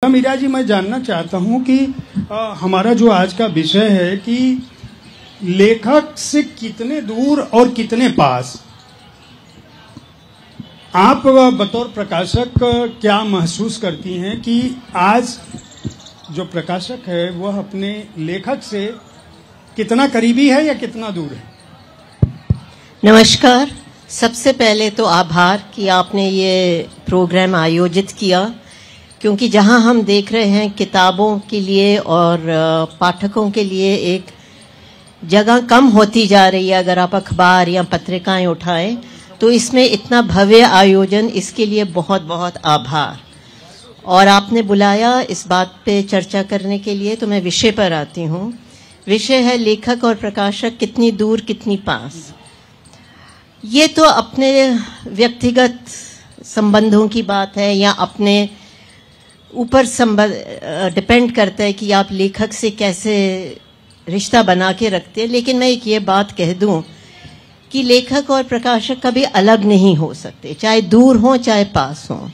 मीरा जी, मैं जानना चाहता हूं कि हमारा जो आज का विषय है कि लेखक से कितने दूर और कितने पास, आप बतौर प्रकाशक क्या महसूस करती हैं कि आज जो प्रकाशक है वह अपने लेखक से कितना करीबी है या कितना दूर है? नमस्कार। सबसे पहले तो आभार कि आपने ये प्रोग्राम आयोजित किया, क्योंकि जहां हम देख रहे हैं किताबों के लिए और पाठकों के लिए एक जगह कम होती जा रही है। अगर आप अखबार या पत्रिकाएं उठाएं तो इसमें इतना भव्य आयोजन, इसके लिए बहुत बहुत आभार। और आपने बुलाया इस बात पे चर्चा करने के लिए, तो मैं विषय पर आती हूँ। विषय है लेखक और प्रकाशक कितनी दूर कितनी पास। ये तो अपने व्यक्तिगत संबंधों की बात है या अपने ऊपर डिपेंड करता है कि आप लेखक से कैसे रिश्ता बना के रखते हैं। लेकिन मैं एक ये बात कह दूं कि लेखक और प्रकाशक कभी अलग नहीं हो सकते, चाहे दूर हों चाहे पास हों।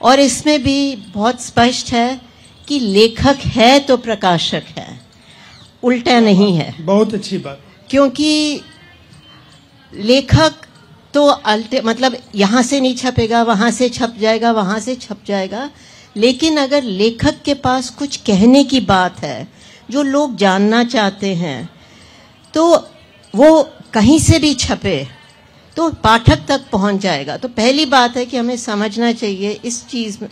और इसमें भी बहुत स्पष्ट है कि लेखक है तो प्रकाशक है, उल्टा नहीं है। बहुत अच्छी बात। क्योंकि लेखक तो मतलब यहां से नहीं छपेगा, वहां से छप जाएगा, वहां से छप जाएगा। लेकिन अगर लेखक के पास कुछ कहने की बात है जो लोग जानना चाहते हैं, तो वो कहीं से भी छपे तो पाठक तक पहुंच जाएगा। तो पहली बात है कि हमें समझना चाहिए इस चीज में,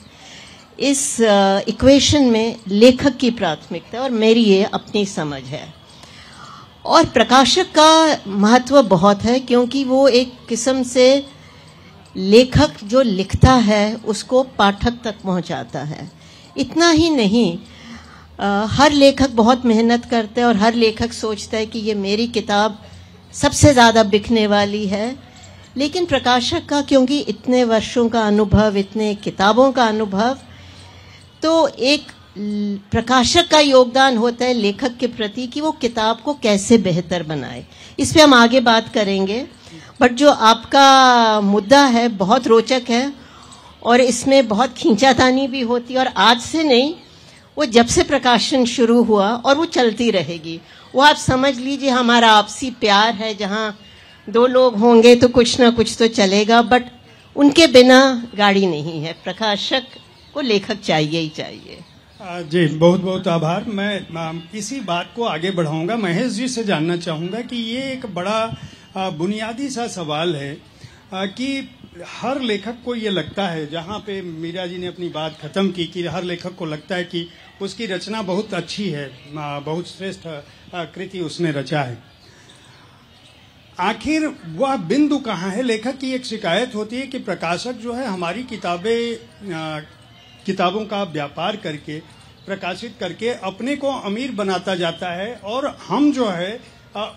इस इक्वेशन में लेखक की प्राथमिकता, और मेरी ये अपनी समझ है। और प्रकाशक का महत्व बहुत है, क्योंकि वो एक किस्म से लेखक जो लिखता है उसको पाठक तक पहुंचाता है। इतना ही नहीं, हर लेखक बहुत मेहनत करता है और हर लेखक सोचता है कि ये मेरी किताब सबसे ज़्यादा बिकने वाली है। लेकिन प्रकाशक का, क्योंकि इतने वर्षों का अनुभव, इतने किताबों का अनुभव, तो एक प्रकाशक का योगदान होता है लेखक के प्रति कि वो किताब को कैसे बेहतर बनाए। इस पे हम आगे बात करेंगे। बट जो आपका मुद्दा है बहुत रोचक है और इसमें बहुत खींचातानी भी होती है। और आज से नहीं, वो जब से प्रकाशन शुरू हुआ और वो चलती रहेगी। वो आप समझ लीजिए हमारा आपसी प्यार है, जहाँ दो लोग होंगे तो कुछ ना कुछ तो चलेगा, बट उनके बिना गाड़ी नहीं है। प्रकाशक को लेखक चाहिए ही चाहिए। जी, बहुत बहुत आभार। मैं इसी बात को आगे बढ़ाऊंगा। महेश जी से जानना चाहूंगा कि ये एक बड़ा बुनियादी सा सवाल है कि हर लेखक को ये लगता है, जहाँ पे मीरा जी ने अपनी बात खत्म की, कि हर लेखक को लगता है कि उसकी रचना बहुत अच्छी है, बहुत श्रेष्ठ कृति उसने रचा है। आखिर वह बिंदु कहाँ है? लेखक की एक शिकायत होती है कि प्रकाशक जो है हमारी किताबों का व्यापार करके, प्रकाशित करके अपने को अमीर बनाता जाता है, और हम जो है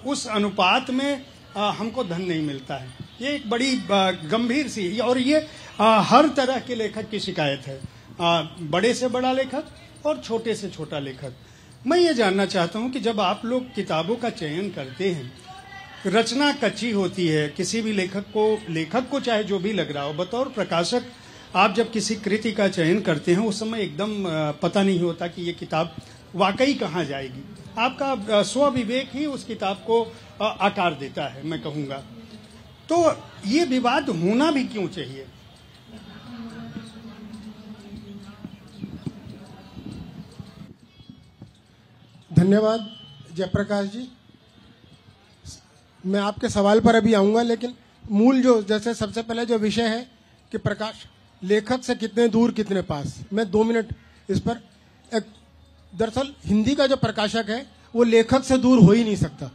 उस अनुपात में हमको धन नहीं मिलता है। ये एक बड़ी गंभीर सी, और ये हर तरह के लेखक की शिकायत है, बड़े से बड़ा लेखक और छोटे से छोटा लेखक। मैं ये जानना चाहता हूँ कि जब आप लोग किताबों का चयन करते हैं, रचना कच्ची होती है, किसी भी लेखक को चाहे जो भी लग रहा हो, बतौर प्रकाशक आप जब किसी कृति का चयन करते हैं उस समय एकदम पता नहीं होता कि ये किताब वाकई कहाँ जाएगी। आपका स्वविवेक ही उस किताब को आकार देता है, मैं कहूँगा। तो ये विवाद होना भी क्यों चाहिए? धन्यवाद जयप्रकाश जी। मैं आपके सवाल पर अभी आऊंगा, लेकिन मूल जो, जैसे सबसे पहले जो विषय है कि प्रकाश लेखक से कितने दूर कितने पास, मैं 2 मिनट इस पर। दरअसल हिंदी का जो प्रकाशक है वो लेखक से दूर हो ही नहीं सकता,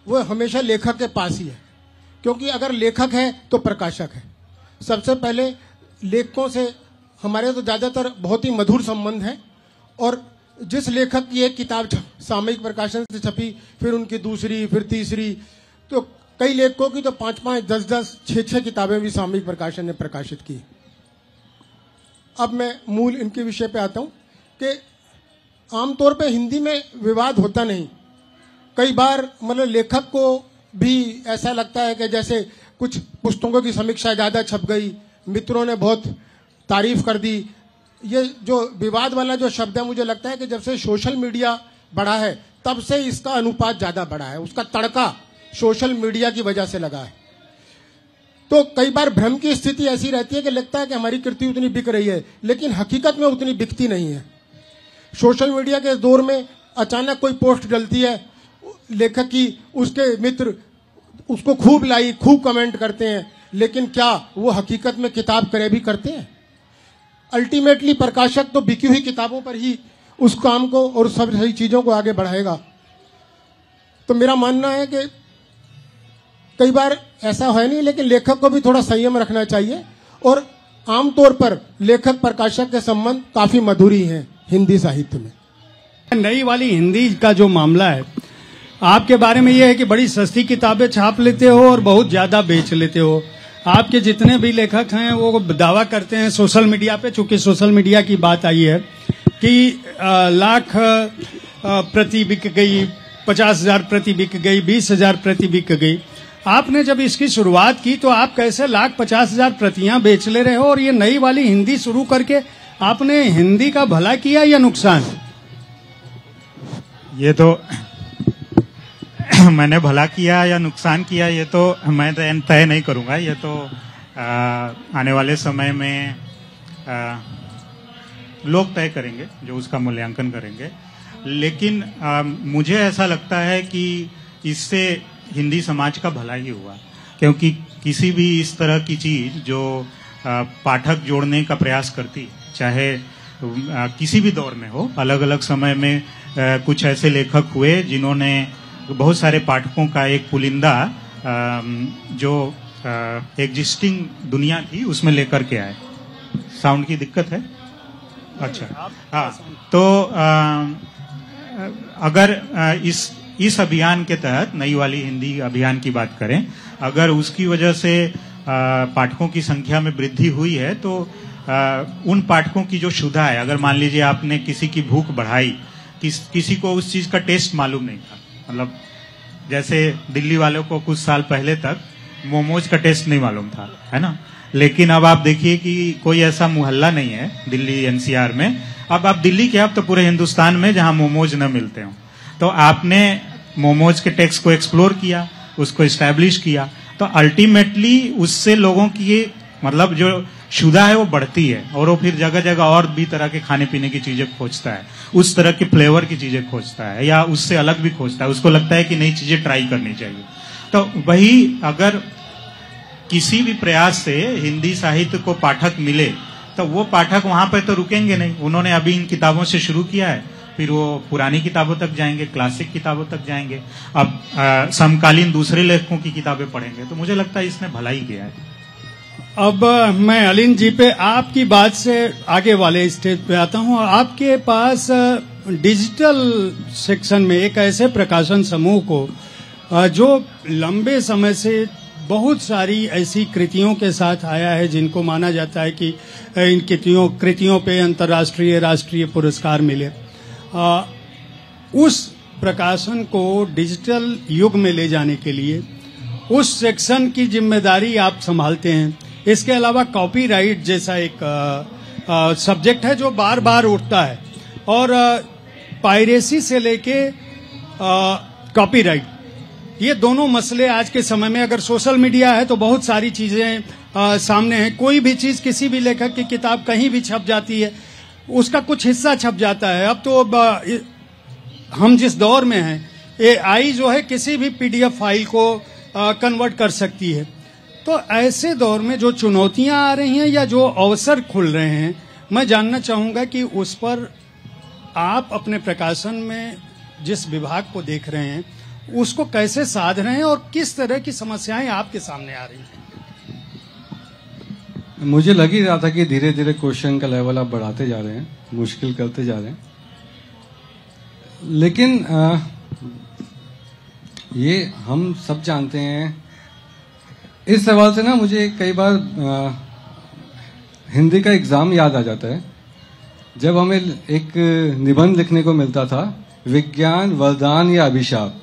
वो हमेशा लेखक के पास ही है। क्योंकि अगर लेखक है तो प्रकाशक है। सबसे पहले लेखकों से हमारे तो ज़्यादातर बहुत ही मधुर संबंध है, और जिस लेखक की एक किताब सामयिक प्रकाशन से छपी, फिर उनकी दूसरी, फिर तीसरी, तो कई लेखकों की तो 5-5, 10-10, 6-6 किताबें भी सामयिक प्रकाशन ने प्रकाशित की। अब मैं मूल इनके विषय पे आता हूँ कि आमतौर पे हिंदी में विवाद होता नहीं। कई बार मतलब लेखक को भी ऐसा लगता है कि जैसे कुछ पुस्तकों की समीक्षा ज़्यादा छप गई, मित्रों ने बहुत तारीफ कर दी, ये जो विवाद वाला जो शब्द है, मुझे लगता है कि जब से सोशल मीडिया बढ़ा है तब से इसका अनुपात ज्यादा बढ़ा है, उसका तड़का सोशल मीडिया की वजह से लगा है। तो कई बार भ्रम की स्थिति ऐसी रहती है कि लगता है कि हमारी कृति उतनी बिक रही है, लेकिन हकीकत में उतनी बिकती नहीं है। सोशल मीडिया के दौर में अचानक कोई पोस्ट डलती है लेखक की, उसके मित्र उसको खूब लाइक, खूब कमेंट करते हैं, लेकिन क्या वो हकीकत में किताब क्रय भी करते हैं? अल्टीमेटली प्रकाशक तो बिकी हुई किताबों पर ही उस काम को और सब सही चीजों को आगे बढ़ाएगा। तो मेरा मानना है कि कई बार ऐसा है नहीं, लेकिन लेखक को भी थोड़ा संयम रखना चाहिए। और आमतौर पर लेखक प्रकाशक के संबंध काफी मधुर ही हैं हिंदी साहित्य में। नई वाली हिंदी का जो मामला है, आपके बारे में यह है कि बड़ी सस्ती किताबें छाप लेते हो और बहुत ज्यादा बेच लेते हो। आपके जितने भी लेखक हैं वो दावा करते हैं सोशल मीडिया पे, चूंकि सोशल मीडिया की बात आई है, कि लाख प्रति बिक गई, 50,000 प्रति बिक गई, 20,000 प्रति बिक गई। आपने जब इसकी शुरुआत की तो आप कैसे 1,50,000 प्रतियां बेच ले रहे हो? और ये नई वाली हिंदी शुरू करके आपने हिंदी का भला किया या नुकसान? ये तो मैंने भला किया या नुकसान किया, ये तो मैं तय नहीं करूंगा। ये तो आने वाले समय में लोग तय करेंगे, जो उसका मूल्यांकन करेंगे। लेकिन मुझे ऐसा लगता है कि इससे हिंदी समाज का भला ही हुआ, क्योंकि किसी भी इस तरह की चीज जो पाठक जोड़ने का प्रयास करती, चाहे किसी भी दौर में हो, अलग अलग समय में कुछ ऐसे लेखक हुए जिन्होंने बहुत सारे पाठकों का एक पुलिंदा जो एग्जिस्टिंग दुनिया थी उसमें लेकर के आए। साउंड की दिक्कत है? अच्छा, हाँ। तो अगर इस अभियान के तहत, नई वाली हिंदी अभियान की बात करें, अगर उसकी वजह से पाठकों की संख्या में वृद्धि हुई है, तो उन पाठकों की जो क्षुधा है, अगर मान लीजिए आपने किसी की भूख बढ़ाई, किसी को उस चीज का टेस्ट मालूम नहीं था, मतलब जैसे दिल्ली वालों को कुछ साल पहले तक मोमोज का टेस्ट नहीं मालूम था, है ना? लेकिन अब आप देखिए कि कोई ऐसा मोहल्ला नहीं है दिल्ली एनसीआर में, अब आप दिल्ली के, आप तो पूरे हिंदुस्तान में, जहां मोमोज न मिलते हो। तो आपने मोमोज के टेक्स्ट को एक्सप्लोर किया, उसको एस्टैब्लिश किया, तो अल्टीमेटली उससे लोगों की मतलब जो क्षुधा है वो बढ़ती है, और वो फिर जगह जगह और भी तरह के खाने पीने की चीजें खोजता है, उस तरह के फ्लेवर की चीजें खोजता है, या उससे अलग भी खोजता है। उसको लगता है कि नई चीजें ट्राई करनी चाहिए। तो वही अगर किसी भी प्रयास से हिंदी साहित्य को पाठक मिले, तो वो पाठक वहां पर तो रुकेंगे नहीं। उन्होंने अभी इन किताबों से शुरू किया है, फिर वो पुरानी किताबों तक जाएंगे, क्लासिक किताबों तक जाएंगे, अब समकालीन दूसरे लेखकों की किताबें पढ़ेंगे। तो मुझे लगता है इसने भला ही किया है। अब मैं अलिन जी पे आपकी बात से आगे वाले स्टेज पे आता हूँ। आपके पास डिजिटल सेक्शन में एक ऐसे प्रकाशन समूह को जो लंबे समय से बहुत सारी ऐसी कृतियों के साथ आया है, जिनको माना जाता है कि इन कृतियों पे अंतर्राष्ट्रीय राष्ट्रीय पुरस्कार मिले, उस प्रकाशन को डिजिटल युग में ले जाने के लिए उस सेक्शन की जिम्मेदारी आप संभालते हैं। इसके अलावा कॉपीराइट जैसा एक सब्जेक्ट है जो बार बार उठता है, और पायरेसी से लेके कॉपीराइट, ये दोनों मसले आज के समय में, अगर सोशल मीडिया है तो बहुत सारी चीजें सामने हैं। कोई भी चीज, किसी भी लेखक की किताब कहीं भी छप जाती है, उसका कुछ हिस्सा छप जाता है। अब तो हम जिस दौर में हैं, एआई जो है किसी भी पीडीएफ फाइल को कन्वर्ट कर सकती है। तो ऐसे दौर में जो चुनौतियां आ रही हैं या जो अवसर खुल रहे हैं, मैं जानना चाहूंगा कि उस पर आप अपने प्रकाशन में जिस विभाग को देख रहे हैं उसको कैसे साध रहे हैं और किस तरह की समस्याएं आपके सामने आ रही हैं। मुझे लग ही रहा था कि धीरे धीरे क्वेश्चन का लेवल आप बढ़ाते जा रहे हैं, मुश्किल करते जा रहे हैं, लेकिन ये हम सब जानते हैं। इस सवाल से ना मुझे कई बार हिंदी का एग्जाम याद आ जाता है, जब हमें एक निबंध लिखने को मिलता था, विज्ञान वरदान या अभिशाप,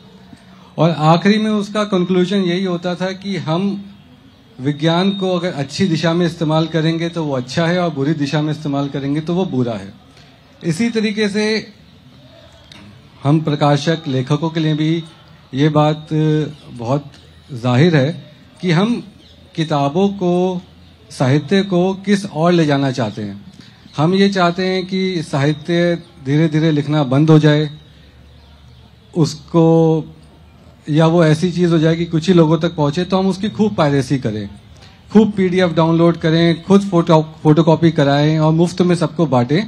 और आखिरी में उसका कंक्लूजन यही होता था कि हम विज्ञान को अगर अच्छी दिशा में इस्तेमाल करेंगे तो वो अच्छा है और बुरी दिशा में इस्तेमाल करेंगे तो वो बुरा है। इसी तरीके से हम प्रकाशक लेखकों के लिए भी ये बात बहुत जाहिर है कि हम किताबों को, साहित्य को किस ओर ले जाना चाहते हैं। हम ये चाहते हैं कि साहित्य धीरे धीरे लिखना बंद हो जाए, उसको, या वो ऐसी चीज हो जाए कि कुछ ही लोगों तक पहुंचे, तो हम उसकी खूब पायरेसी करें, खूब पीडीएफ डाउनलोड करें, खुद फोटोकॉपी कराएं और मुफ्त में सबको बांटें,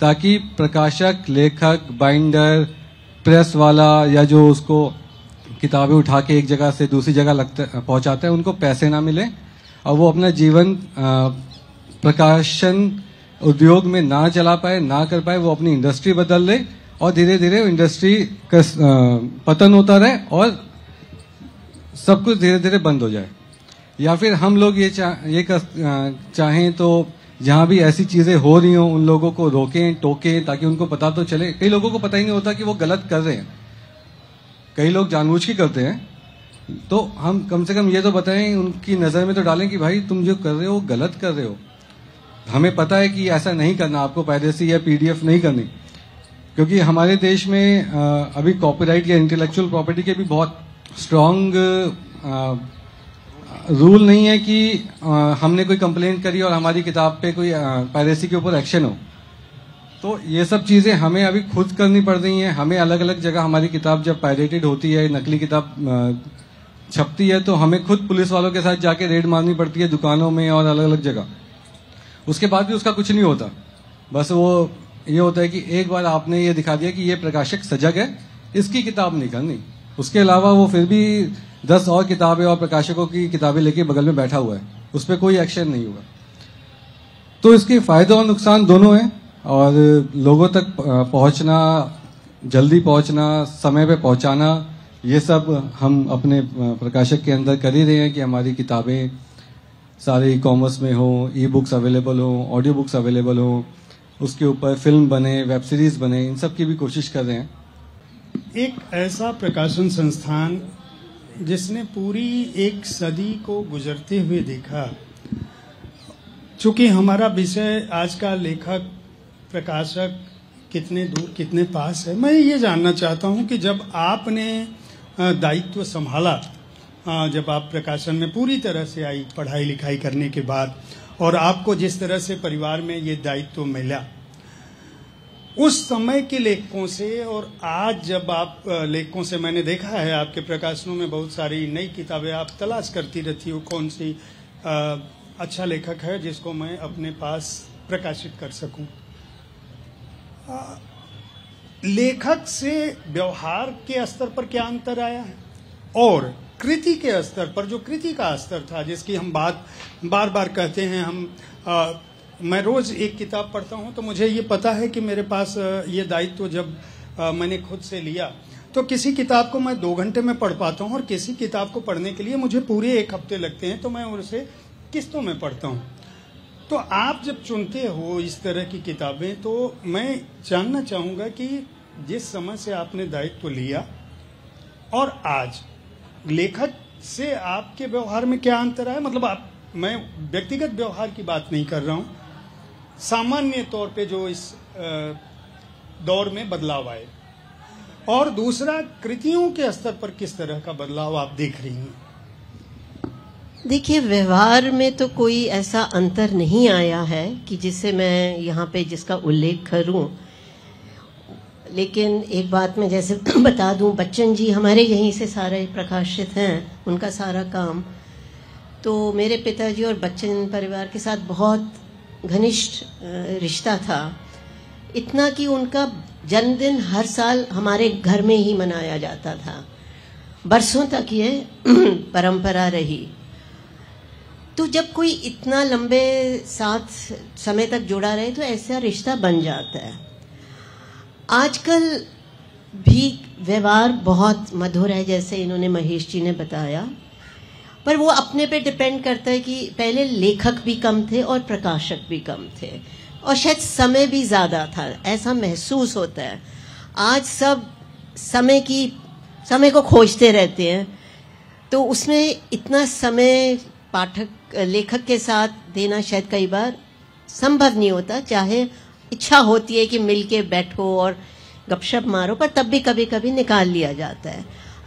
ताकि प्रकाशक, लेखक, बाइंडर, प्रेस वाला या जो उसको किताबें उठा के एक जगह से दूसरी जगह पहुंचाता है, उनको पैसे ना मिले और वो अपना जीवन प्रकाशन उद्योग में ना चला पाए, ना कर पाए, वो अपनी इंडस्ट्री बदल ले और धीरे धीरे इंडस्ट्री का पतन होता रहे और सब कुछ धीरे धीरे बंद हो जाए। या फिर हम लोग ये चाहें तो जहां भी ऐसी चीजें हो रही हों उन लोगों को रोकें, टोकें, ताकि उनको पता तो चले। कई लोगों को पता ही नहीं होता कि वो गलत कर रहे हैं, कई लोग जानबूझ के करते हैं, तो हम कम से कम ये तो बताएं, उनकी नजर में तो डालें कि भाई तुम जो कर रहे हो गलत कर रहे हो। हमें पता है कि ऐसा नहीं करना, आपको पायरेसी या पीडीएफ नहीं करनी, क्योंकि हमारे देश में अभी कॉपीराइट या इंटेलेक्चुअल प्रॉपर्टी के भी बहुत स्ट्रांग रूल नहीं है कि हमने कोई कंप्लेंट करी और हमारी किताब पे कोई पायरेसी के ऊपर एक्शन हो। तो ये सब चीजें हमें अभी खुद करनी पड़ रही हैं। हमें अलग अलग जगह हमारी किताब जब पायरेटेड होती है, नकली किताब छपती है, तो हमें खुद पुलिस वालों के साथ जाके रेड मारनी पड़ती है दुकानों में और अलग अलग जगह। उसके बाद भी उसका कुछ नहीं होता, बस वो ये होता है कि एक बार आपने ये दिखा दिया कि ये प्रकाशक सजग है, इसकी किताब नहीं करनी। उसके अलावा वो फिर भी 10 और किताबें और प्रकाशकों की किताबें लेके बगल में बैठा हुआ है, उस पर कोई एक्शन नहीं हुआ। तो इसके फायदे और नुकसान दोनों हैं और लोगों तक पहुंचना, जल्दी पहुंचना, समय पे पहुंचाना, ये सब हम अपने प्रकाशक के अंदर कर ही रहे हैं कि हमारी किताबें सारे ई कॉमर्स में हो, ई बुक्स अवेलेबल हो, ऑडियो बुक्स अवेलेबल हो, उसके ऊपर फिल्म बने, वेब सीरीज बने, इन सब की भी कोशिश कर रहे हैं। एक ऐसा प्रकाशन संस्थान जिसने पूरी एक सदी को गुजरते हुए देखा, चूंकि हमारा विषय आज का लेखक प्रकाशक कितने दूर कितने पास है, मैं ये जानना चाहता हूं कि जब आपने दायित्व संभाला, जब आप प्रकाशन में पूरी तरह से आई पढ़ाई लिखाई करने के बाद, और आपको जिस तरह से परिवार में ये दायित्व मिला, उस समय के लेखकों से और आज जब आप लेखकों से, मैंने देखा है आपके प्रकाशनों में बहुत सारी नई किताबें आप तलाश करती रहती हो, कौन सी अच्छा लेखक है जिसको मैं अपने पास प्रकाशित कर सकूं। लेखक से व्यवहार के स्तर पर क्या अंतर आया है और कृति के स्तर पर, जो कृति का स्तर था जिसकी हम बात बार बार कहते हैं, मैं रोज एक किताब पढ़ता हूं तो मुझे ये पता है कि मेरे पास ये दायित्व जब मैंने खुद से लिया तो किसी किताब को मैं 2 घंटे में पढ़ पाता हूं और किसी किताब को पढ़ने के लिए मुझे पूरे 1 हफ्ते लगते हैं, तो मैं उसे किस्तों में पढ़ता हूं। तो आप जब चुनते हो इस तरह की किताबें, तो मैं जानना चाहूंगा कि जिस समय से आपने दायित्व लिया और आज लेखक से आपके व्यवहार में क्या अंतर है? मतलब मैं व्यक्तिगत व्यवहार की बात नहीं कर रहा हूं, सामान्य तौर पे जो इस दौर में बदलाव आए, और दूसरा कृतियों के स्तर पर किस तरह का बदलाव आप देख रही हैं? देखिए, व्यवहार में तो कोई ऐसा अंतर नहीं आया है कि जिससे मैं यहाँ पे जिसका उल्लेख करूं, लेकिन एक बात मैं जैसे बता दूं, बच्चन जी हमारे यहीं से सारे प्रकाशित हैं, उनका सारा काम, तो मेरे पिताजी और बच्चन परिवार के साथ बहुत घनिष्ठ रिश्ता था, इतना कि उनका जन्मदिन हर साल हमारे घर में ही मनाया जाता था, बरसों तक ये परंपरा रही। तो जब कोई इतना लंबे साथ समय तक जुड़ा रहे तो ऐसा रिश्ता बन जाता है। आजकल भी व्यवहार बहुत मधुर है, जैसे इन्होंने महेश जी ने बताया, पर वो अपने पे डिपेंड करता है कि पहले लेखक भी कम थे और प्रकाशक भी कम थे और शायद समय भी ज्यादा था, ऐसा महसूस होता है। आज सब समय को खोजते रहते हैं, तो उसमें इतना समय लेखक के साथ देना शायद कई बार संभव नहीं होता, चाहे इच्छा होती है कि मिलके बैठो और गपशप मारो, पर तब भी कभी कभी निकाल लिया जाता है।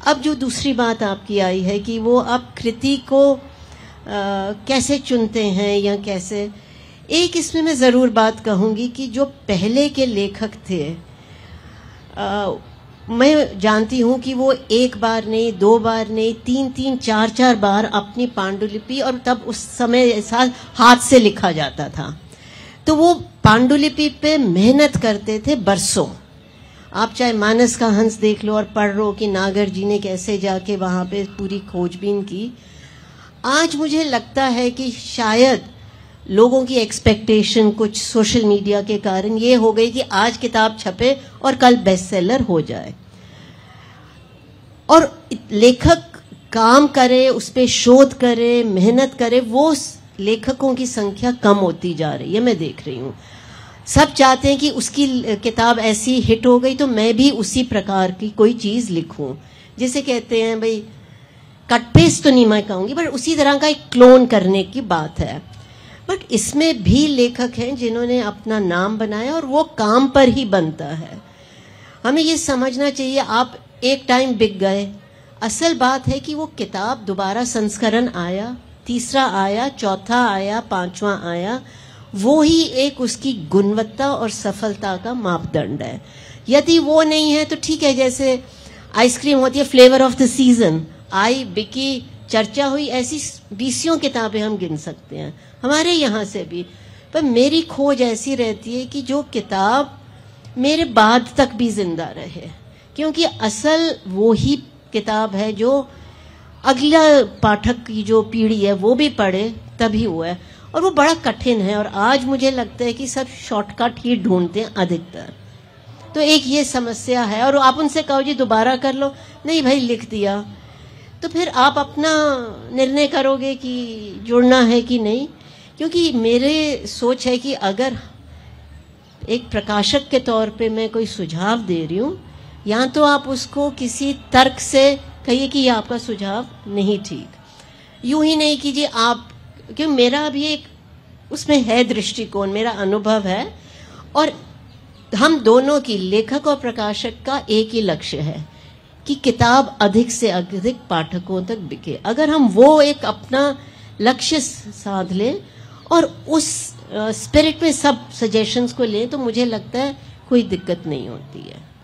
अब जो दूसरी बात आपकी आई है कि वो आप कृति को कैसे चुनते हैं या कैसे, एक इसमें मैं ज़रूर बात कहूँगी कि जो पहले के लेखक थे, मैं जानती हूँ कि वो एक बार नहीं, दो बार नहीं, तीन चार बार अपनी पांडुलिपि, और तब उस समय ऐसा हाथ से लिखा जाता था, तो वो पांडुलिपि पे मेहनत करते थे बरसों। आप चाहे मानस का हंस देख लो और पढ़ लो कि नागर जी ने कैसे जाके वहाँ पे पूरी खोजबीन की। आज मुझे लगता है कि शायद लोगों की एक्सपेक्टेशन कुछ सोशल मीडिया के कारण ये हो गई कि आज किताब छपे और कल बेस्ट सेलर हो जाए, और लेखक काम करे, उस पर शोध करे, मेहनत करे, वो लेखकों की संख्या कम होती जा रही है, मैं देख रही हूँ। सब चाहते हैं कि उसकी किताब ऐसी हिट हो गई तो मैं भी उसी प्रकार की कोई चीज़ लिखूं, जिसे कहते हैं भाई कट पेस्ट तो नहीं मैं कहूँगी, बट उसी तरह का एक क्लोन करने की बात है। बट इसमें भी लेखक हैं जिन्होंने अपना नाम बनाया और वो काम पर ही बनता है। हमें ये समझना चाहिए, आप एक टाइम बिक गए, असल बात है कि वो किताब दोबारा संस्करण आया, तीसरा आया, चौथा आया, पांचवा आया, वो ही एक उसकी गुणवत्ता और सफलता का मापदंड है। यदि वो नहीं है तो ठीक है, जैसे आइसक्रीम होती है फ्लेवर ऑफ द सीजन, आई, बिकी, चर्चा हुई, ऐसी 20 किताबें हम गिन सकते हैं हमारे यहाँ से भी। पर मेरी खोज ऐसी रहती है कि जो किताब मेरे बाद तक भी जिंदा रहे, क्योंकि असल वो ही किताब है जो अगला पाठक की जो पीढ़ी है वो भी पढ़े, तभी हुआ है। और वो बड़ा कठिन है, और आज मुझे लगता है कि सब शॉर्टकट ही ढूंढते हैं अधिकतर। तो एक ये समस्या है, और आप उनसे कहो जी दोबारा कर लो, नहीं भाई लिख दिया, तो फिर आप अपना निर्णय करोगे कि जुड़ना है कि नहीं। क्योंकि मेरे सोच है कि अगर एक प्रकाशक के तौर पे मैं कोई सुझाव दे रही हूँ, या तो आप उसको किसी तर्क से कहिए कि ये आपका सुझाव नहीं ठीक, यूं ही नहीं कीजिए आप, क्योंकि मेरा भी एक उसमें है दृष्टिकोण, मेरा अनुभव है, और हम दोनों की, लेखक और प्रकाशक का एक ही लक्ष्य है कि किताब अधिक से अधिक पाठकों तक बिके। अगर हम वो एक अपना लक्ष्य साध लें और उस स्पिरिट में सब सजेशंस को लें, तो मुझे लगता है कोई दिक्कत नहीं होती है।